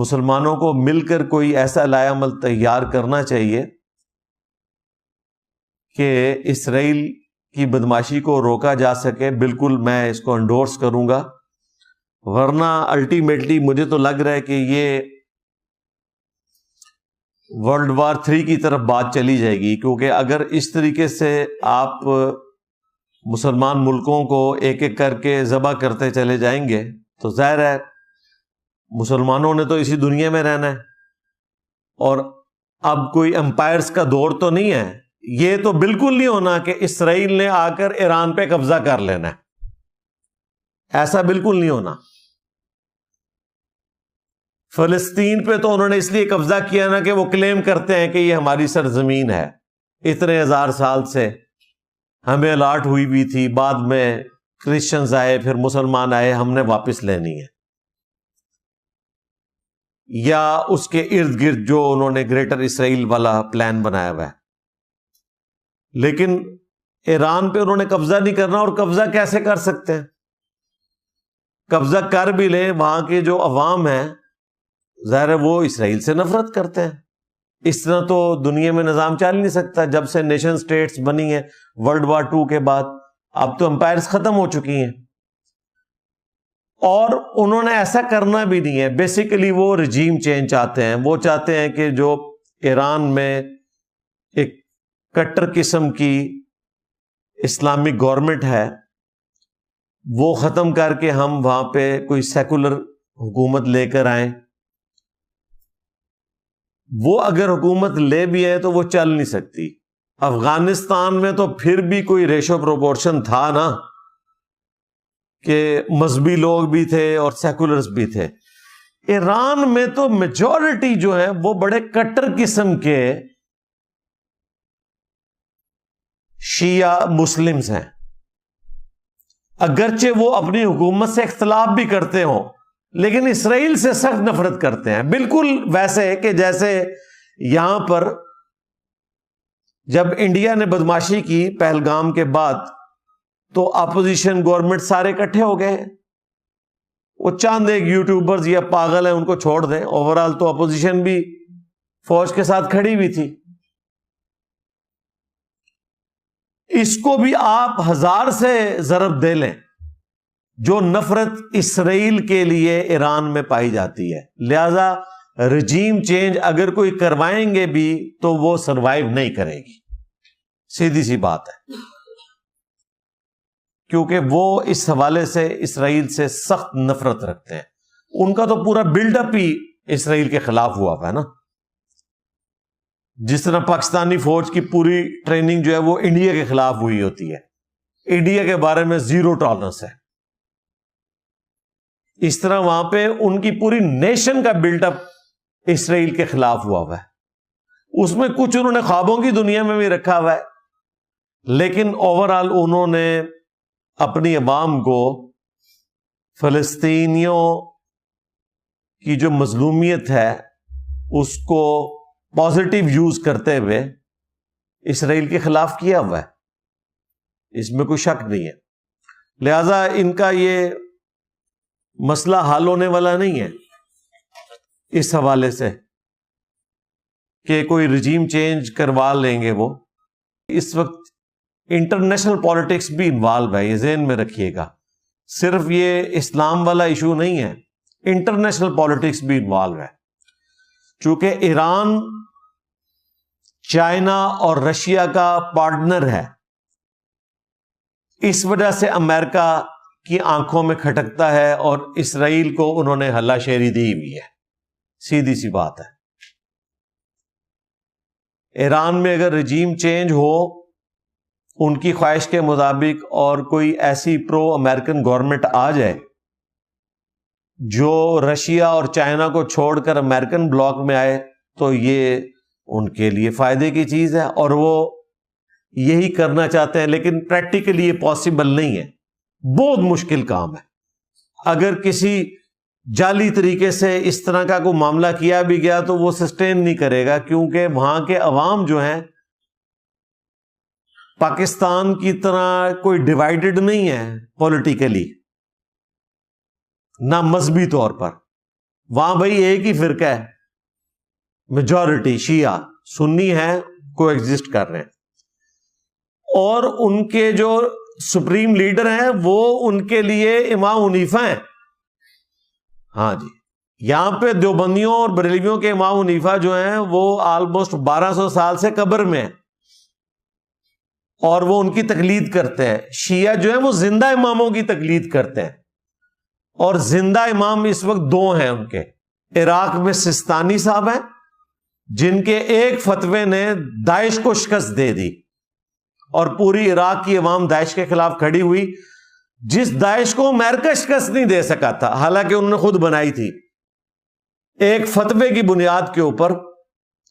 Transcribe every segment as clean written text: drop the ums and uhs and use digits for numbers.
مسلمانوں کو مل کر کوئی ایسا لائحہ عمل تیار کرنا چاہیے کہ اسرائیل کی بدماشی کو روکا جا سکے. بالکل میں اس کو انڈورس کروں گا، ورنہ الٹیمیٹلی مجھے تو لگ رہا ہے کہ یہ ورلڈ وار 3 کی طرف بات چلی جائے گی. کیونکہ اگر اس طریقے سے آپ مسلمان ملکوں کو ایک ایک کر کے ذبح کرتے چلے جائیں گے تو ظاہر ہے مسلمانوں نے تو اسی دنیا میں رہنا ہے، اور اب کوئی امپائرز کا دور تو نہیں ہے. یہ تو بالکل نہیں ہونا کہ اسرائیل نے آ کر ایران پہ قبضہ کر لینا ہے، ایسا بالکل نہیں ہونا. فلسطین پہ تو انہوں نے اس لیے قبضہ کیا نا کہ وہ کلیم کرتے ہیں کہ یہ ہماری سرزمین ہے، اتنے ہزار سال سے ہمیں الاٹ ہوئی بھی تھی، بعد میں کرسچنز آئے، پھر مسلمان آئے، ہم نے واپس لینی ہے. یا اس کے ارد گرد جو انہوں نے گریٹر اسرائیل والا پلان بنایا ہوا ہے. لیکن ایران پہ انہوں نے قبضہ نہیں کرنا، اور قبضہ کیسے کر سکتے ہیں؟ قبضہ کر بھی لیں، وہاں کے جو عوام ہیں ظاہر ہے وہ اسرائیل سے نفرت کرتے ہیں. اس طرح تو دنیا میں نظام چل نہیں سکتا. جب سے نیشن سٹیٹس بنی ہیں ورلڈ وار 2 کے بعد، اب تو امپائرز ختم ہو چکی ہیں، اور انہوں نے ایسا کرنا بھی نہیں ہے. بیسیکلی وہ رجیم چینج چاہتے ہیں. وہ چاہتے ہیں کہ جو ایران میں ایک کٹر قسم کی اسلامک گورنمنٹ ہے وہ ختم کر کے ہم وہاں پہ کوئی سیکولر حکومت لے کر آئیں. وہ اگر حکومت لے بھی ہے تو وہ چل نہیں سکتی. افغانستان میں تو پھر بھی کوئی ریشو پروپورشن تھا نا، کہ مذہبی لوگ بھی تھے اور سیکولرز بھی تھے. ایران میں تو میجورٹی جو ہے وہ بڑے کٹر قسم کے شیعہ مسلمز ہیں. اگرچہ وہ اپنی حکومت سے اختلاف بھی کرتے ہوں لیکن اسرائیل سے سخت نفرت کرتے ہیں. بالکل ویسے کہ جیسے یہاں پر جب انڈیا نے بدماشی کی پہلگام کے بعد تو اپوزیشن گورنمنٹ سارے اکٹھے ہو گئے. وہ چاند ایک یوٹیوبرز یا پاگل ہیں ان کو چھوڑ دیں، اوورال تو اپوزیشن بھی فوج کے ساتھ کھڑی ہوئی تھی. اس کو بھی آپ 1000 سے ضرب دے لیں جو نفرت اسرائیل کے لیے ایران میں پائی جاتی ہے. لہذا رجیم چینج اگر کوئی کروائیں گے بھی تو وہ سروائیو نہیں کرے گی، سیدھی سی بات ہے. کیونکہ وہ اس حوالے سے اسرائیل سے سخت نفرت رکھتے ہیں. ان کا تو پورا بلڈ اپ ہی اسرائیل کے خلاف ہوا ہے نا. جس طرح پاکستانی فوج کی پوری ٹریننگ جو ہے وہ انڈیا کے خلاف ہوئی ہوتی ہے، انڈیا کے بارے میں 0 ٹالرنس ہے. اس طرح وہاں پہ ان کی پوری نیشن کا بلڈ اپ اسرائیل کے خلاف ہوا ہے. اس میں کچھ انہوں نے خوابوں کی دنیا میں بھی رکھا ہوا ہے، لیکن اوورال انہوں نے اپنی عوام کو فلسطینیوں کی جو مظلومیت ہے اس کو پازیٹیو یوز کرتے ہوئے اسرائیل کے خلاف کیا ہوا ہے. اس میں کوئی شک نہیں ہے. لہذا ان کا یہ مسئلہ حل ہونے والا نہیں ہے اس حوالے سے کہ کوئی رجیم چینج کروا لیں گے. وہ اس وقت انٹرنیشنل پالیٹکس بھی انوالو ہے، یہ ذہن میں رکھیے گا. صرف یہ اسلام والا ایشو نہیں ہے، انٹرنیشنل پالیٹکس بھی انوالو ہے. چونکہ ایران چائنا اور رشیا کا پارٹنر ہے، اس وجہ سے امریکہ کی آنکھوں میں کھٹکتا ہے اور اسرائیل کو انہوں نے ہلا شیری دی ہوئی ہے. سیدھی سی بات ہے. ایران میں اگر رجیم چینج ہو ان کی خواہش کے مطابق اور کوئی ایسی پرو امریکن گورنمنٹ آ جائے جو رشیا اور چائنا کو چھوڑ کر امریکن بلاک میں آئے تو یہ ان کے لیے فائدے کی چیز ہے، اور وہ یہی کرنا چاہتے ہیں. لیکن پریکٹیکلی یہ پاسبل نہیں ہے، بہت مشکل کام ہے. اگر کسی جعلی طریقے سے اس طرح کا کوئی معاملہ کیا بھی گیا تو وہ سسٹین نہیں کرے گا، کیونکہ وہاں کے عوام جو ہیں پاکستان کی طرح کوئی ڈیوائیڈڈ نہیں ہے پولیٹیکلی، نہ مذہبی طور پر. وہاں بھائی ایک ہی فرقہ ہے، میجورٹی شیعہ سنی ہے، کو ایگزسٹ کر رہے ہیں، اور ان کے جو سپریم لیڈر ہیں وہ ان کے لیے امام حنیفہ ہیں. ہاں جی، یہاں پہ دیوبندیوں اور بریلویوں کے امام حنیفہ جو ہیں وہ آلموسٹ 1200 سال سے قبر میں ہیں، اور وہ ان کی تقلید کرتے ہیں. شیعہ جو ہیں وہ زندہ اماموں کی تقلید کرتے ہیں، اور زندہ امام اس وقت دو ہیں ان کے. عراق میں سستانی صاحب ہیں جن کے ایک فتوے نے داعش کو شکست دے دی، اور پوری عراق کی عوام داعش کے خلاف کھڑی ہوئی، جس داعش کو امریکہ شکست نہیں دے سکا تھا، حالانکہ انہوں نے خود بنائی تھی. ایک فتوے کی بنیاد کے اوپر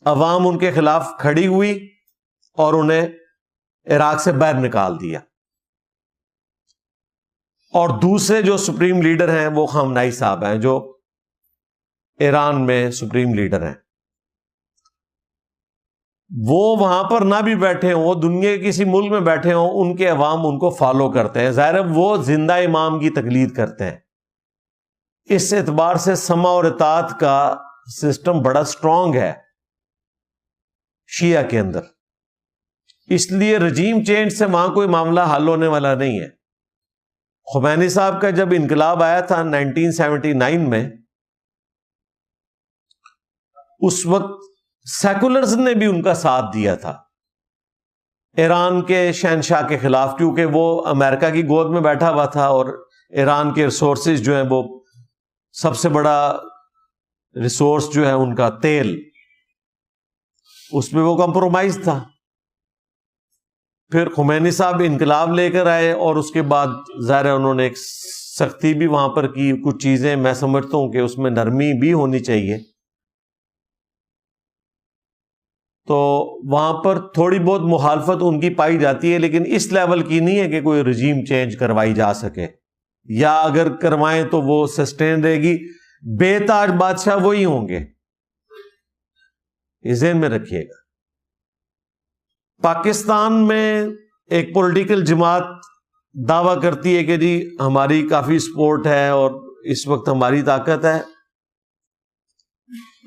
عوام ان کے خلاف کھڑی ہوئی اور انہیں عراق سے باہر نکال دیا. اور دوسرے جو سپریم لیڈر ہیں وہ خامنائی صاحب ہیں، جو ایران میں سپریم لیڈر ہیں. وہ وہاں پر نہ بھی بیٹھے ہوں، وہ دنیا کے کسی ملک میں بیٹھے ہوں، ان کے عوام ان کو فالو کرتے ہیں. ظاہر ہے وہ زندہ امام کی تقلید کرتے ہیں. اس اعتبار سے سمع اور اطاعت کا سسٹم بڑا سٹرونگ ہے شیعہ کے اندر. اس لیے رجیم چینج سے وہاں کوئی معاملہ حل ہونے والا نہیں ہے. خمینی صاحب کا جب انقلاب آیا تھا 1979 میں، اس وقت سیکولرز نے بھی ان کا ساتھ دیا تھا ایران کے شہنشاہ کے خلاف، کیونکہ وہ امریکہ کی گود میں بیٹھا ہوا تھا، اور ایران کے ریسورسز جو ہیں وہ سب سے بڑا ریسورس جو ہے ان کا تیل، اس میں وہ کمپرومائز تھا. پھر خمینی صاحب انقلاب لے کر آئے، اور اس کے بعد ظاہر ہے انہوں نے ایک سختی بھی وہاں پر کی. کچھ چیزیں میں سمجھتا ہوں کہ اس میں نرمی بھی ہونی چاہیے. تو وہاں پر تھوڑی بہت مخالفت ان کی پائی جاتی ہے، لیکن اس لیول کی نہیں ہے کہ کوئی رجیم چینج کروائی جا سکے، یا اگر کروائیں تو وہ سسٹین رہے گی. بے تاج بادشاہ وہی ہوں گے، یہ ذہن میں رکھیے گا. پاکستان میں ایک پولیٹیکل جماعت دعویٰ کرتی ہے کہ جی ہماری کافی سپورٹ ہے اور اس وقت ہماری طاقت ہے.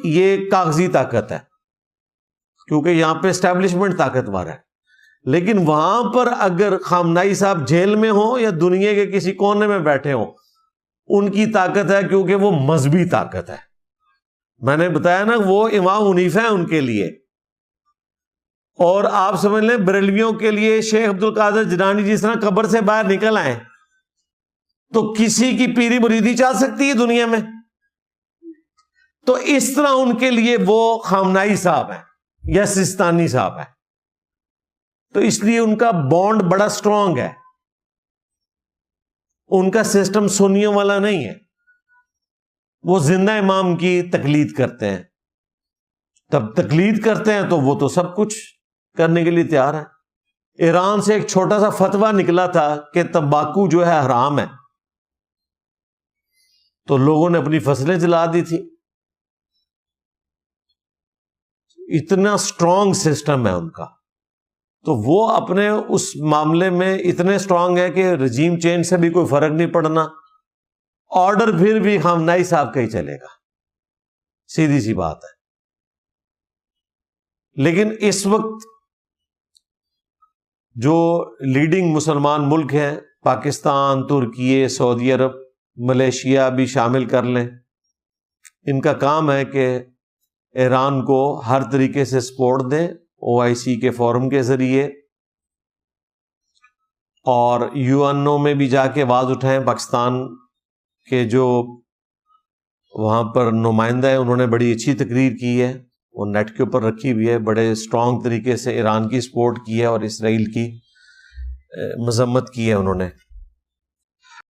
یہ کاغذی طاقت ہے، کیونکہ یہاں پہ اسٹیبلشمنٹ طاقتور ہے. لیکن وہاں پر اگر خامنائی صاحب جیل میں ہوں یا دنیا کے کسی کونے میں بیٹھے ہوں، ان کی طاقت ہے، کیونکہ وہ مذہبی طاقت ہے. میں نے بتایا نا، وہ امام حنیفہ ہیں ان کے لیے. اور آپ سمجھ لیں بریلویوں کے لیے شیخ عبد القادر جیلانی جس طرح قبر سے باہر نکل آئے، تو کسی کی پیری مریدی چل سکتی ہے دنیا میں؟ تو اس طرح ان کے لیے وہ خامنائی صاحب ہیں یا سستانی صاحب ہیں. تو اس لیے ان کا بانڈ بڑا سٹرونگ ہے. ان کا سسٹم سنیوں والا نہیں ہے، وہ زندہ امام کی تقلید کرتے ہیں. تب تقلید کرتے ہیں تو وہ تو سب کچھ کرنے کے لیے تیار ہے. ایران سے ایک چھوٹا سا فتویٰ نکلا تھا کہ تمباکو جو ہے حرام ہے، تو لوگوں نے اپنی فصلیں جلا دی تھی. اتنا سٹرونگ سسٹم ہے ان کا. تو وہ اپنے اس معاملے میں اتنے سٹرونگ ہے کہ رجیم چینج سے بھی کوئی فرق نہیں پڑنا. آرڈر پھر بھی خامنائی صاحب کا ہی چلے گا، سیدھی سی بات ہے. لیکن اس وقت جو لیڈنگ مسلمان ملک ہیں، پاکستان، ترکی، سعودی عرب، ملیشیا بھی شامل کر لیں، ان کا کام ہے کہ ایران کو ہر طریقے سے سپورٹ دیں OIC کے فورم کے ذریعے، اور UNO میں بھی جا کے آواز اٹھائیں. پاکستان کے جو وہاں پر نمائندہ ہیں انہوں نے بڑی اچھی تقریر کی ہے، وہ نیٹ کے اوپر رکھی ہوئی ہے. بڑے سٹرونگ طریقے سے ایران کی سپورٹ کی ہے اور اسرائیل کی مذمت کی ہے انہوں نے.